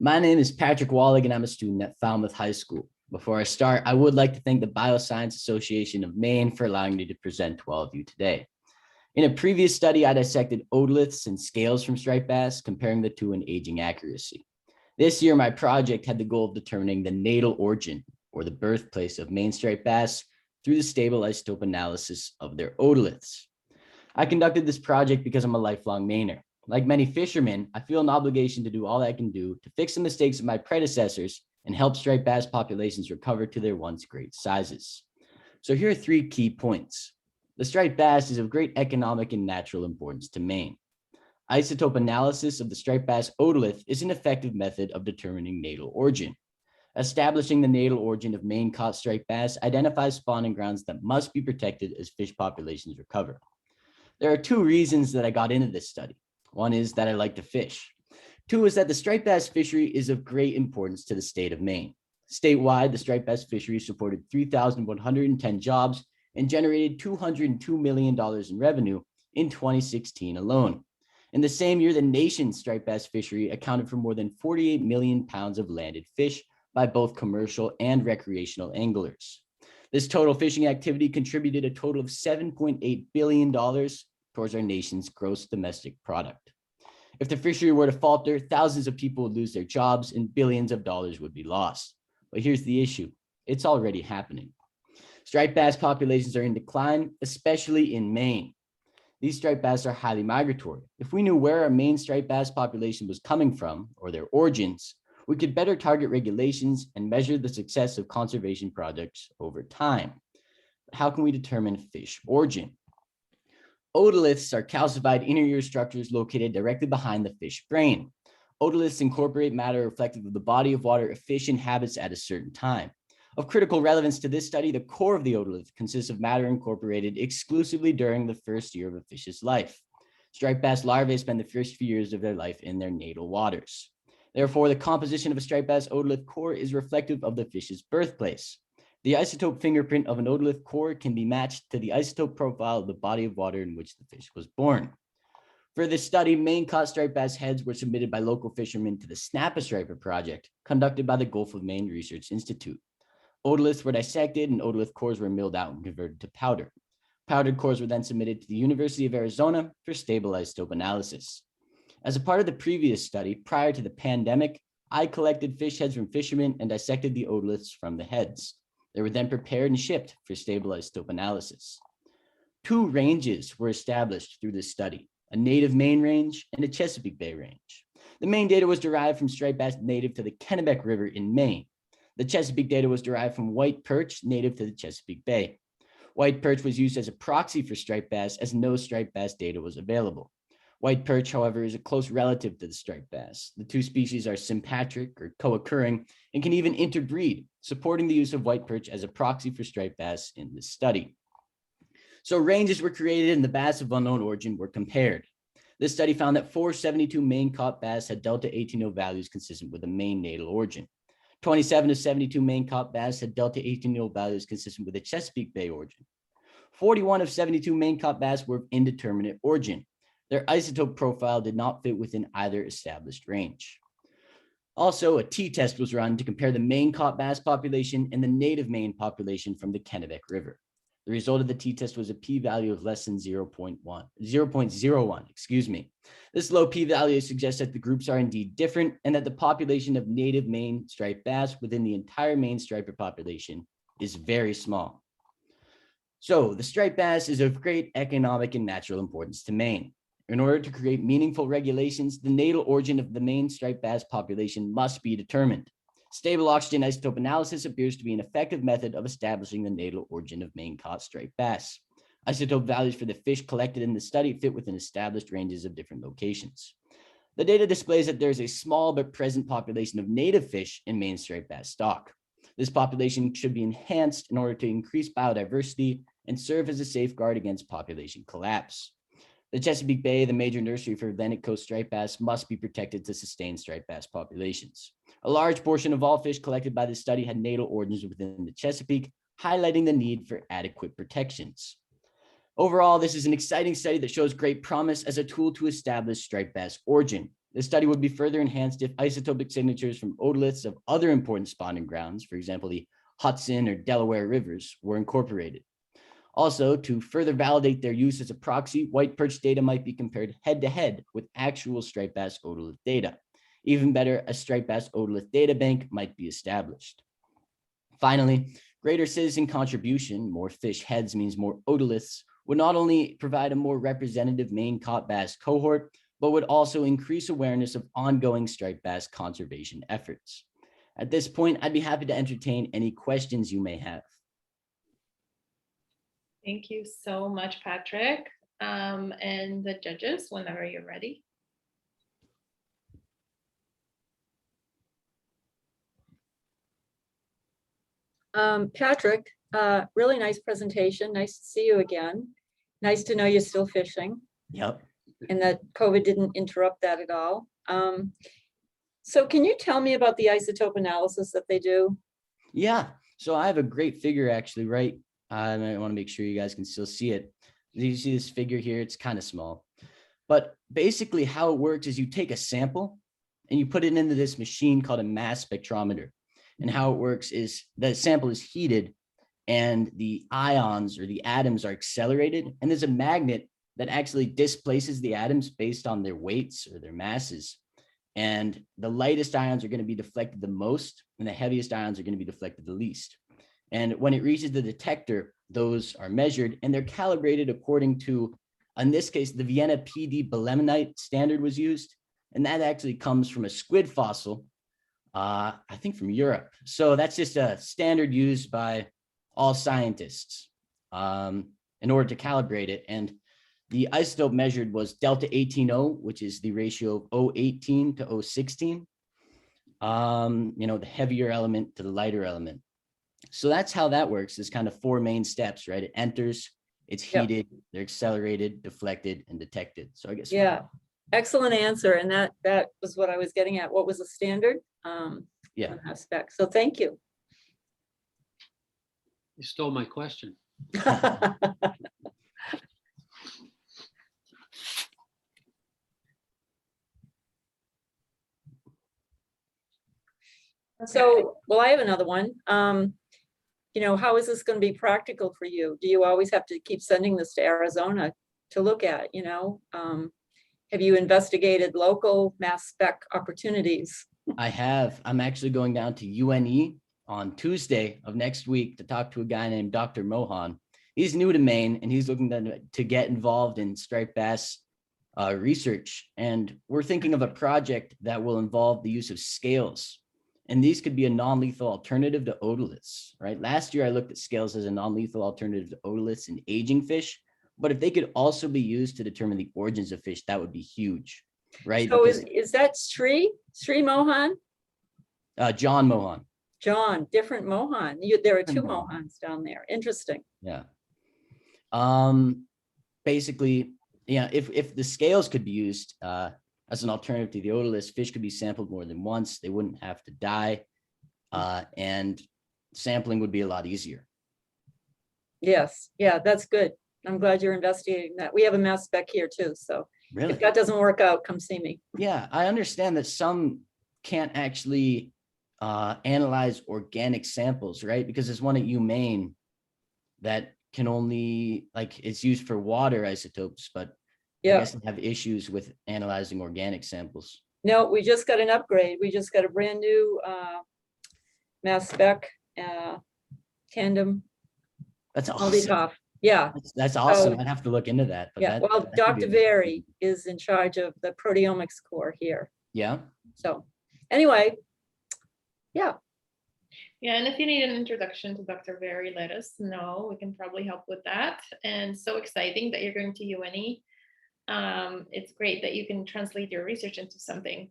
My name is Patrick Wahlig, and I'm a student at Falmouth High School. Before I start, I would like to thank the Bioscience Association of Maine for allowing me to present to all of you today. In a previous study, I dissected otoliths and scales from striped bass, comparing the two in aging accuracy. This year, my project had the goal of determining the natal origin, or the birthplace of Maine striped bass, through the stable isotope analysis of their otoliths. I conducted this project because I'm a lifelong Mainer. Like many fishermen, I feel an obligation to do all I can do to fix the mistakes of my predecessors and help striped bass populations recover to their once great sizes. So here are 3 key points. The striped bass is of great economic and natural importance to Maine. Isotope analysis of the striped bass otolith is an effective method of determining natal origin. Establishing the natal origin of Maine caught striped bass identifies spawning grounds that must be protected as fish populations recover. There are 2 reasons that I got into this study. One is that I like to fish. 2 is that the striped bass fishery is of great importance to the state of Maine. Statewide, the striped bass fishery supported 3,110 jobs and generated $202 million in revenue in 2016 alone. In the same year, the nation's striped bass fishery accounted for more than 48 million pounds of landed fish by both commercial and recreational anglers. This total fishing activity contributed a total of $7.8 billion towards our nation's gross domestic product. If the fishery were to falter, thousands of people would lose their jobs and billions of dollars would be lost. But here's the issue. It's already happening. Striped bass populations are in decline, especially in Maine. These striped bass are highly migratory. If we knew where our Maine striped bass population was coming from, or their origins, we could better target regulations and measure the success of conservation projects over time. How can we determine fish origin? Otoliths are calcified inner ear structures located directly behind the fish brain. Otoliths incorporate matter reflective of the body of water a fish inhabits at a certain time. Of critical relevance to this study, the core of the otolith consists of matter incorporated exclusively during the first year of a fish's life. Striped bass larvae spend the first few years of their life in their natal waters. Therefore, the composition of a striped bass otolith core is reflective of the fish's birthplace. The isotope fingerprint of an otolith core can be matched to the isotope profile of the body of water in which the fish was born. For this study, Maine caught striped bass heads were submitted by local fishermen to the Snap-a-Striper project conducted by the Gulf of Maine Research Institute. Otoliths were dissected and otolith cores were milled out and converted to powder. Powdered cores were then submitted to the University of Arizona for stable isotope analysis. As a part of the previous study, prior to the pandemic, I collected fish heads from fishermen and dissected the otoliths from the heads. They were then prepared and shipped for stable isotope analysis. 2 ranges were established through this study, a native Maine range and a Chesapeake Bay range. The Maine data was derived from striped bass native to the Kennebec River in Maine. The Chesapeake data was derived from white perch native to the Chesapeake Bay. White perch was used as a proxy for striped bass as no striped bass data was available. White perch, however, is a close relative to the striped bass. The 2 species are sympatric or co-occurring and can even interbreed, supporting the use of white perch as a proxy for striped bass in this study. So ranges were created and the bass of unknown origin were compared. This study found that 472 Maine caught bass had delta 18.0 values consistent with a Maine natal origin. 27 of 72 Maine caught bass had delta 18.0 values consistent with a Chesapeake Bay origin. 41 of 72 Maine caught bass were of indeterminate origin. Their isotope profile did not fit within either established range. Also, a t-test was run to compare the Maine caught bass population and the native Maine population from the Kennebec River. The result of the t-test was a p-value of less than 0.01. This low p-value suggests that the groups are indeed different and that the population of native Maine striped bass within the entire Maine striper population is very small. So the striped bass is of great economic and natural importance to Maine. In order to create meaningful regulations, the natal origin of the Maine striped bass population must be determined. Stable oxygen isotope analysis appears to be an effective method of establishing the natal origin of Maine caught striped bass. Isotope values for the fish collected in the study fit within established ranges of different locations. The data displays that there is a small but present population of native fish in Maine striped bass stock. This population should be enhanced in order to increase biodiversity and serve as a safeguard against population collapse. The Chesapeake Bay, the major nursery for Atlantic coast striped bass, must be protected to sustain striped bass populations. A large portion of all fish collected by this study had natal origins within the Chesapeake, highlighting the need for adequate protections. Overall, this is an exciting study that shows great promise as a tool to establish striped bass origin. The study would be further enhanced if isotopic signatures from otoliths of other important spawning grounds, for example, the Hudson or Delaware rivers, were incorporated. Also, to further validate their use as a proxy, white perch data might be compared head-to-head with actual striped bass otolith data. Even better, a striped bass otolith data bank might be established. Finally, greater citizen contribution, more fish heads means more otoliths, would not only provide a more representative Maine caught bass cohort, but would also increase awareness of ongoing striped bass conservation efforts. At this point, I'd be happy to entertain any questions you may have. Thank you so much, Patrick. And the judges, whenever you're ready. Patrick, really nice presentation. Nice to see you again. Nice to know you're still fishing. Yep. And that COVID didn't interrupt that at all. So can you tell me about the isotope analysis that they do? Yeah, so I have a great figure actually, right? I want to make sure you guys can still see it. You see this figure here, it's kind of small. But basically how it works is you take a sample and you put it into this machine called a mass spectrometer. And how it works is the sample is heated and the ions or the atoms are accelerated. And there's a magnet that actually displaces the atoms based on their weights or their masses. And the lightest ions are going to be deflected the most, and the heaviest ions are going to be deflected the least. And when it reaches the detector, those are measured and they're calibrated according to, in this case, the Vienna PD belemnite standard was used. And that actually comes from a squid fossil, I think from Europe. So that's just a standard used by all scientists in order to calibrate it. And the isotope measured was delta 18O, which is the ratio of O18 to O16. The heavier element to the lighter element. So that's how that works. There's kind of four main steps, right? It enters, it's heated, they're accelerated, deflected, and detected. So I guess. Yeah, excellent answer. And that was what I was getting at. What was the standard? Yeah. Spec. So thank you. You stole my question. So, well, I have another one. How is this going to be practical for you? Do you always have to keep sending this to Arizona to look at, Have you investigated local mass spec opportunities? I have. I'm actually going down to UNE on Tuesday of next week to talk to a guy named Dr. Mohan. He's new to Maine and he's looking to get involved in striped bass research. And we're thinking of a project that will involve the use of scales. And these could be a non-lethal alternative to otoliths, right? Last year, I looked at scales as a non-lethal alternative to otoliths in aging fish. But if they could also be used to determine the origins of fish, that would be huge, right? So is that Sri Mohan? John Mohan. John, different Mohan. There are two Mohans down there. Interesting. Yeah. Basically, if the scales could be used as an alternative to the otoliths, fish could be sampled more than once. They wouldn't have to die, and sampling would be a lot easier. Yes. Yeah, that's good. I'm glad you're investigating that. We have a mass spec here too. So Really? If that doesn't work out, come see me. Yeah, I understand that some can't actually analyze organic samples, right? Because there's one at Maine that can only, it's used for water isotopes, but I guess they have issues with analyzing organic samples. No, we just got an upgrade. We just got a brand new mass spec tandem. That's awesome. Yeah. That's awesome. I'd have to look into that. But well, Dr. Very is in charge of the proteomics core here. Yeah. So anyway, yeah. Yeah, and if you need an introduction to Dr. Very, let us know. We can probably help with that. And so exciting that you're going to UNE. It's great that you can translate your research into something